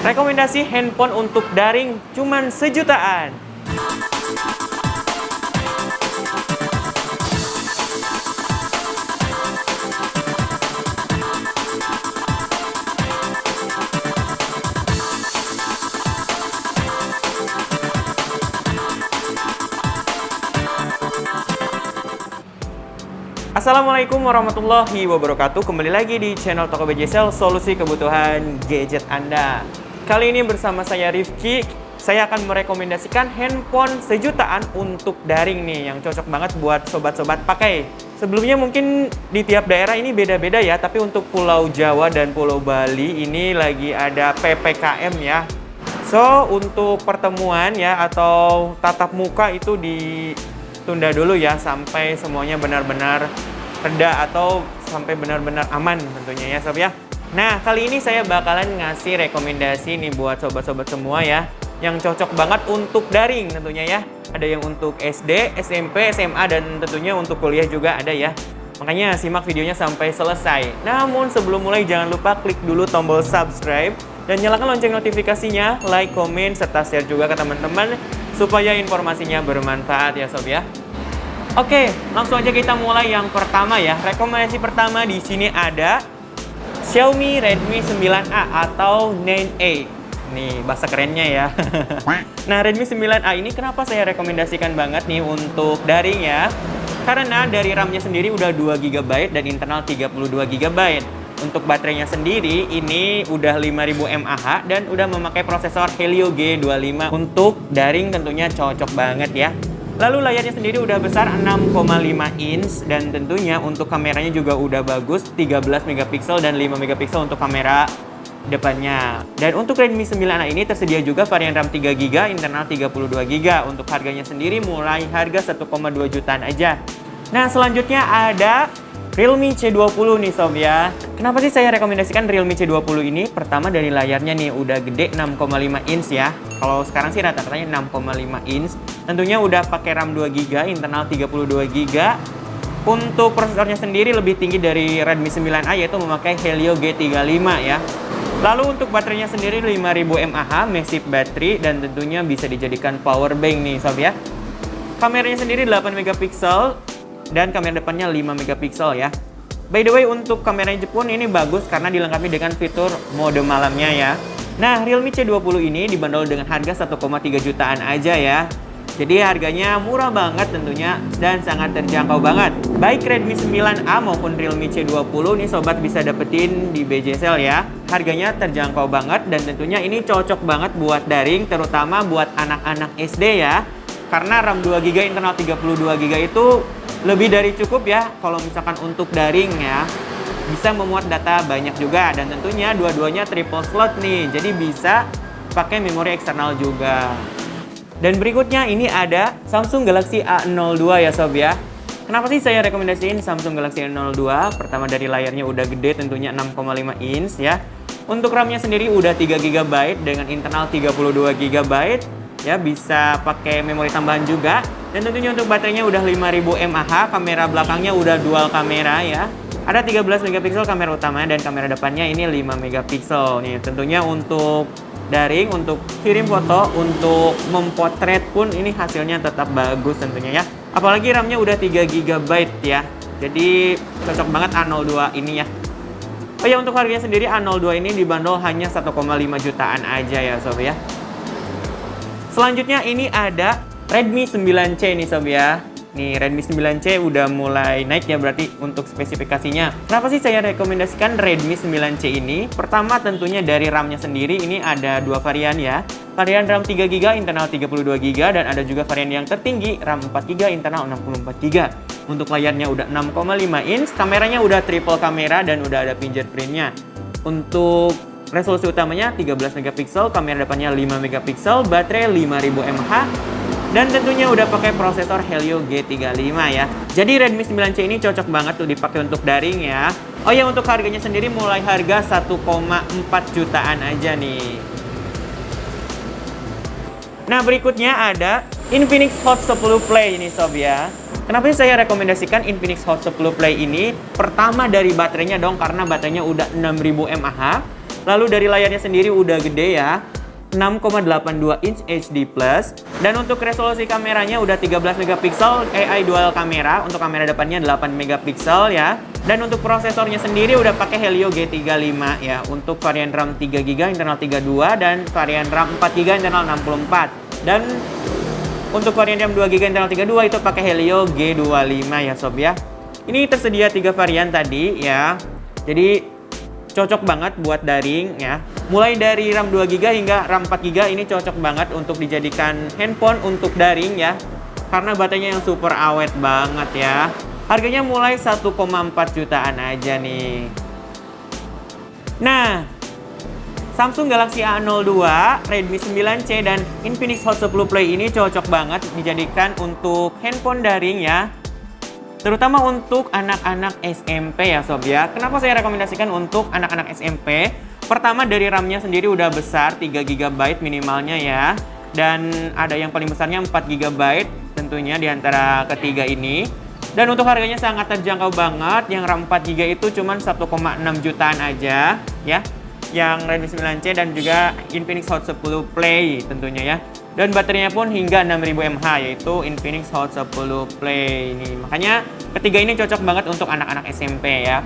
Rekomendasi handphone untuk daring cuman sejutaan. Assalamualaikum warahmatullahi wabarakatuh. Kembali lagi di channel Toko BJSL, solusi kebutuhan gadget Anda. Kali ini bersama saya Rifki, saya akan merekomendasikan handphone sejutaan untuk daring nih, yang cocok banget buat sobat-sobat pakai. Sebelumnya mungkin di tiap daerah ini beda-beda ya, tapi untuk Pulau Jawa dan Pulau Bali ini lagi ada PPKM ya. So, untuk pertemuan ya atau tatap muka itu ditunda dulu ya, sampai semuanya benar-benar reda atau sampai benar-benar aman tentunya ya sob ya. Nah, kali ini saya bakalan ngasih rekomendasi nih buat sobat-sobat semua ya, yang cocok banget untuk daring tentunya ya. Ada yang untuk SD, SMP, SMA, dan tentunya untuk kuliah juga ada ya. Makanya simak videonya sampai selesai. Namun sebelum mulai jangan lupa klik dulu tombol subscribe dan nyalakan lonceng notifikasinya, like, komen, serta share juga ke teman-teman supaya informasinya bermanfaat ya sob ya. Oke, langsung aja kita mulai yang pertama ya. Rekomendasi pertama di sini ada Xiaomi Redmi 9A atau 9A. Nih, bahasa kerennya ya. Nah, Redmi 9A ini kenapa saya rekomendasikan banget nih untuk daring ya? Karena dari RAM-nya sendiri udah 2 GB dan internal 32 GB. Untuk baterainya sendiri ini udah 5000 mAh dan udah memakai prosesor Helio G25. Untuk daring tentunya cocok banget ya. Lalu layarnya sendiri udah besar 6,5 inch dan tentunya untuk kameranya juga udah bagus, 13 megapiksel dan 5 megapiksel untuk kamera depannya. Dan untuk Redmi 9A ini tersedia juga varian RAM 3GB, internal 32GB. Untuk harganya sendiri mulai harga 1,2 jutaan aja. Nah, selanjutnya ada Realme C20 nih sob ya. Kenapa sih saya rekomendasikan Realme C20 ini? Pertama dari layarnya nih udah gede 6,5 inch ya. Kalau sekarang sih rata-ratanya 6,5 inch. Tentunya udah pakai RAM 2GB, internal 32GB. Untuk prosesornya sendiri lebih tinggi dari Redmi 9A yaitu memakai Helio G35 ya. Lalu untuk baterainya sendiri 5000 mAh, massive battery dan tentunya bisa dijadikan power bank nih sob ya. Kameranya sendiri 8 megapiksel dan kamera depannya 5 megapiksel ya. By the way, untuk kameranya pun ini bagus karena dilengkapi dengan fitur mode malamnya ya. Nah, Realme C20 ini dibanderol dengan harga 1,3 jutaan aja ya. Jadi harganya murah banget tentunya dan sangat terjangkau banget. Baik Redmi 9A maupun Realme C20 nih sobat bisa dapetin di BJSL ya. Harganya terjangkau banget dan tentunya ini cocok banget buat daring, terutama buat anak-anak SD ya. Karena RAM 2GB, internal 32GB itu lebih dari cukup ya kalau misalkan untuk daring ya. Bisa memuat data banyak juga dan tentunya dua-duanya triple slot nih. Jadi bisa pakai memori eksternal juga. Dan berikutnya ini ada Samsung Galaxy A02 ya sob ya. Kenapa sih saya rekomendasiin Samsung Galaxy A02? Pertama dari layarnya udah gede tentunya 6,5 inch ya. Untuk RAM-nya sendiri udah 3GB dengan internal 32GB ya, bisa pakai memori tambahan juga. Dan tentunya untuk baterainya udah 5000 mAh, kamera belakangnya udah dual kamera ya. Ada 13 megapiksel kamera utamanya dan kamera depannya ini 5 megapiksel nih. Tentunya untuk daring, untuk kirim foto, untuk mempotret pun ini hasilnya tetap bagus tentunya ya. Apalagi RAM-nya udah 3GB ya. Jadi cocok banget A02 ini ya. Oh ya, untuk harganya sendiri A02 ini dibanderol hanya 1,5 jutaan aja ya sob ya. Selanjutnya ini ada Redmi 9C nih sob ya. Nih Redmi 9C udah mulai naik ya berarti untuk spesifikasinya. Kenapa sih saya rekomendasikan Redmi 9C ini? Pertama tentunya dari RAM-nya sendiri ini ada dua varian ya. Varian RAM 3GB, internal 32GB dan ada juga varian yang tertinggi RAM 4GB, internal 64GB. Untuk layarnya udah 6,5 inch, kameranya udah triple kamera dan udah ada fingerprint-nya. Untuk resolusi utamanya 13 megapiksel, kamera depannya 5 megapiksel, baterai 5000 mAh, dan tentunya udah pakai prosesor Helio G35 ya. Jadi Redmi 9C ini cocok banget tuh dipakai untuk daring ya. Oh ya, untuk harganya sendiri mulai harga 1,4 jutaan aja nih. Nah, berikutnya ada Infinix Hot 10 Play ini sob ya. Kenapa sih saya rekomendasikan Infinix Hot 10 Play ini? Pertama dari baterainya dong, karena baterainya udah 6000 mAh. Lalu dari layarnya sendiri udah gede ya, 6,82 inch HD+. Dan untuk resolusi kameranya udah 13 megapiksel AI dual kamera. Untuk kamera depannya 8 megapiksel ya. Dan untuk prosesornya sendiri udah pakai Helio G35 ya. Untuk varian RAM 3GB internal 32 dan varian RAM 4GB internal 64. Dan untuk varian RAM 2GB internal 32 itu pakai Helio G25 ya sob ya. Ini tersedia 3 varian tadi ya. Jadi cocok banget buat daring ya. Mulai dari RAM 2GB hingga RAM 4GB ini cocok banget untuk dijadikan handphone untuk daring ya. Karena baterainya yang super awet banget ya. Harganya mulai 1,4 jutaan aja nih. Nah, Samsung Galaxy A02, Redmi 9C, dan Infinix Hot 10 Play ini cocok banget dijadikan untuk handphone daring ya. Terutama untuk anak-anak SMP ya sob ya. Kenapa saya rekomendasikan untuk anak-anak SMP? Pertama dari RAM-nya sendiri udah besar, 3GB minimalnya ya. Dan ada yang paling besarnya 4GB tentunya di antara ketiga ini. Dan untuk harganya sangat terjangkau banget. Yang RAM 4GB itu cuma 1,6 jutaan aja ya. Yang Redmi 9C dan juga Infinix Hot 10 Play tentunya ya. Dan baterainya pun hingga 6000 mAh, yaitu Infinix Hot 10 Play ini. Makanya ketiga ini cocok banget untuk anak-anak SMP ya.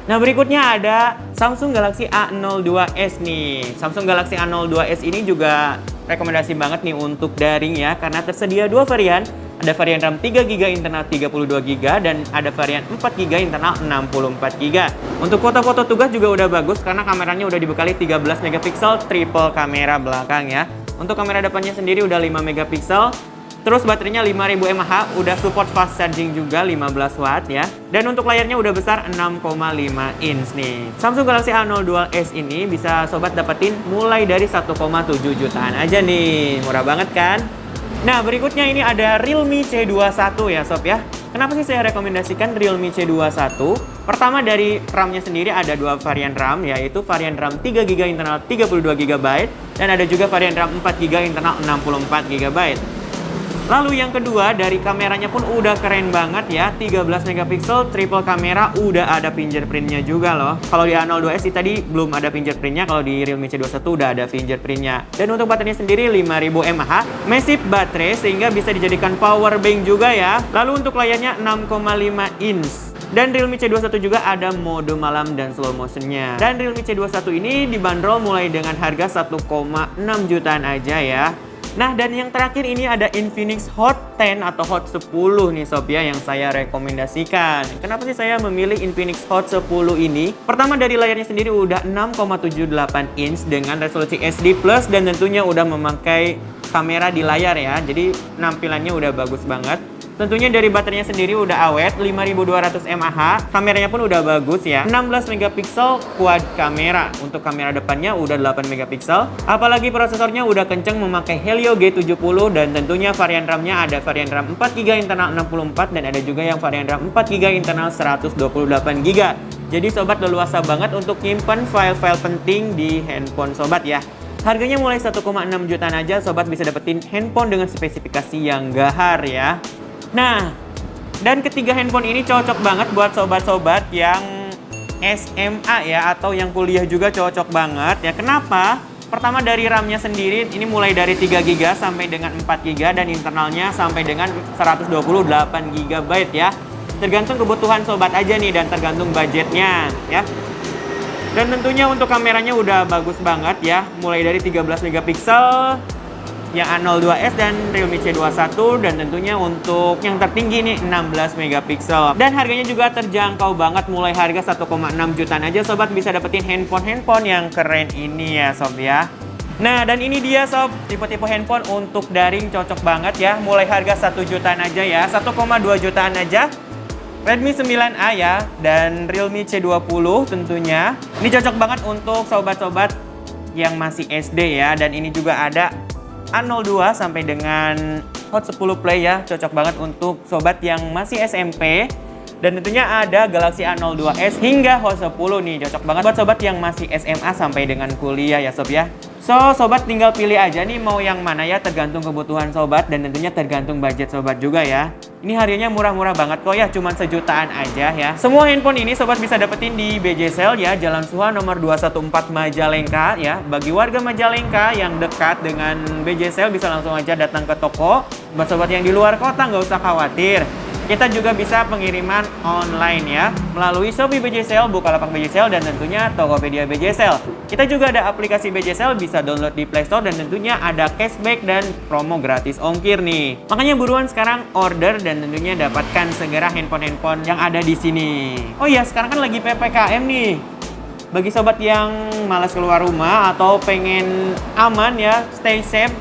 Nah, berikutnya ada Samsung Galaxy A02s nih. Samsung Galaxy A02s ini juga rekomendasi banget nih untuk daring ya, karena tersedia 2 varian. Ada varian RAM 3GB internal 32GB dan ada varian 4GB internal 64GB. Untuk foto-foto tugas juga udah bagus karena kameranya udah dibekali 13 megapiksel triple kamera belakang ya. Untuk kamera depannya sendiri udah 5 megapiksel. Terus baterainya 5000 mAh, udah support fast charging juga 15 watt ya. Dan untuk layarnya udah besar 6,5 inch nih. Samsung Galaxy A02s ini bisa sobat dapetin mulai dari 1,7 jutaan aja nih. Murah banget kan? Nah, berikutnya ini ada Realme C21 ya sob ya. Kenapa sih saya rekomendasikan Realme C21? Pertama dari RAM-nya sendiri ada 2 varian RAM, yaitu varian RAM 3GB internal 32GB dan ada juga varian RAM 4GB internal 64GB. Lalu yang kedua dari kameranya pun udah keren banget ya, 13 megapiksel triple kamera, udah ada fingerprintnya juga loh. Kalau di A02s tadi belum ada fingerprintnya, kalau di Realme C21 udah ada fingerprintnya. Dan untuk baterainya sendiri 5000 mAh, massive baterai sehingga bisa dijadikan power bank juga ya. Lalu untuk layarnya 6,5 inch. Dan Realme C21 juga ada mode malam dan slow motionnya. Dan Realme C21 ini dibanderol mulai dengan harga 1,6 jutaan aja ya. Nah, dan yang terakhir ini ada Infinix Hot 10 atau Hot 10 nih sob ya, yang saya rekomendasikan. Kenapa sih saya memilih Infinix Hot 10 ini? Pertama dari layarnya sendiri udah 6,78 inch dengan resolusi HD+, dan tentunya udah memakai kamera di layar ya. Jadi nampilannya udah bagus banget. Tentunya dari baterainya sendiri udah awet, 5200 mAh, kameranya pun udah bagus ya. 16 megapiksel quad kamera. Untuk kamera depannya udah 8 megapiksel. Apalagi prosesornya udah kenceng memakai Helio G70 dan tentunya varian RAM-nya ada varian RAM 4GB internal 64 dan ada juga yang varian RAM 4GB internal 128GB. Jadi sobat leluasa banget untuk nyimpen file-file penting di handphone sobat ya. Harganya mulai 1,6 jutaan aja, sobat bisa dapetin handphone dengan spesifikasi yang gahar ya. Nah, dan ketiga handphone ini cocok banget buat sobat-sobat yang SMA ya, atau yang kuliah juga cocok banget ya. Kenapa? Pertama dari RAM-nya sendiri ini mulai dari 3GB sampai dengan 4GB dan internalnya sampai dengan 128GB ya. Tergantung kebutuhan sobat aja nih dan tergantung budgetnya ya. Dan tentunya untuk kameranya udah bagus banget ya, mulai dari 13 megapiksel yang A02s dan Realme C21, dan tentunya untuk yang tertinggi nih 16 megapiksel. Dan harganya juga terjangkau banget, mulai harga 1,6 jutaan aja sobat bisa dapetin handphone yang keren ini ya sob ya. Nah, dan ini dia sob, tipe-tipe handphone untuk daring cocok banget ya, mulai harga 1 jutaan aja ya, 1,2 jutaan aja. Redmi 9A ya, dan Realme C20 tentunya. Ini cocok banget untuk sobat-sobat yang masih SD ya, dan ini juga ada A02 sampai dengan Hot 10 Play ya, cocok banget untuk sobat yang masih SMP. Dan tentunya ada Galaxy A02s hingga Hot 10 nih, cocok banget buat sobat yang masih SMA sampai dengan kuliah ya sob ya. So, sobat tinggal pilih aja nih mau yang mana ya, tergantung kebutuhan sobat dan tentunya tergantung budget sobat juga ya. Ini harganya murah-murah banget kok ya, cuman sejutaan aja ya. Semua handphone ini sobat bisa dapetin di BJ Sale ya, Jalan Suha nomor 214 Majalengka ya. Bagi warga Majalengka yang dekat dengan BJ Sale bisa langsung aja datang ke toko. Buat sobat yang di luar kota nggak usah khawatir. Kita juga bisa pengiriman online ya, melalui Shopee BJ Sale, Bukalapak BJ Sale, dan tentunya Tokopedia BJ Sale. Kita juga ada aplikasi BJ Sale, bisa download di Play Store, dan tentunya ada cashback dan promo gratis ongkir nih. Makanya buruan sekarang order dan tentunya dapatkan segera handphone-handphone yang ada di sini. Oh iya, sekarang kan lagi PPKM nih. Bagi sobat yang malas keluar rumah atau pengen aman ya, stay safe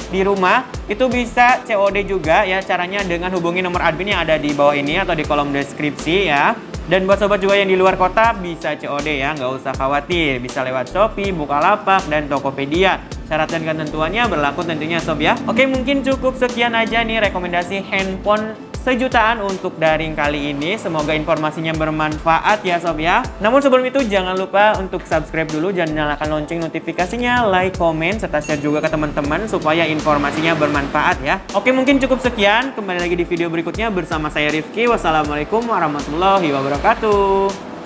di rumah, itu bisa COD juga ya, caranya dengan hubungi nomor admin yang ada di bawah ini atau di kolom deskripsi ya. Dan buat sobat juga yang di luar kota bisa COD ya, nggak usah khawatir, bisa lewat Shopee, Bukalapak, dan Tokopedia. Syarat dan ketentuannya berlaku tentunya sob ya. Oke, mungkin cukup sekian aja nih rekomendasi handphone sejutaan untuk daring kali ini. Semoga informasinya bermanfaat ya sob ya. Namun sebelum itu jangan lupa untuk subscribe dulu dan nyalakan lonceng notifikasinya, like, komen, serta share juga ke teman-teman supaya informasinya bermanfaat ya. Oke, mungkin cukup sekian. Kembali lagi di video berikutnya bersama saya Rifki. Wassalamualaikum warahmatullahi wabarakatuh.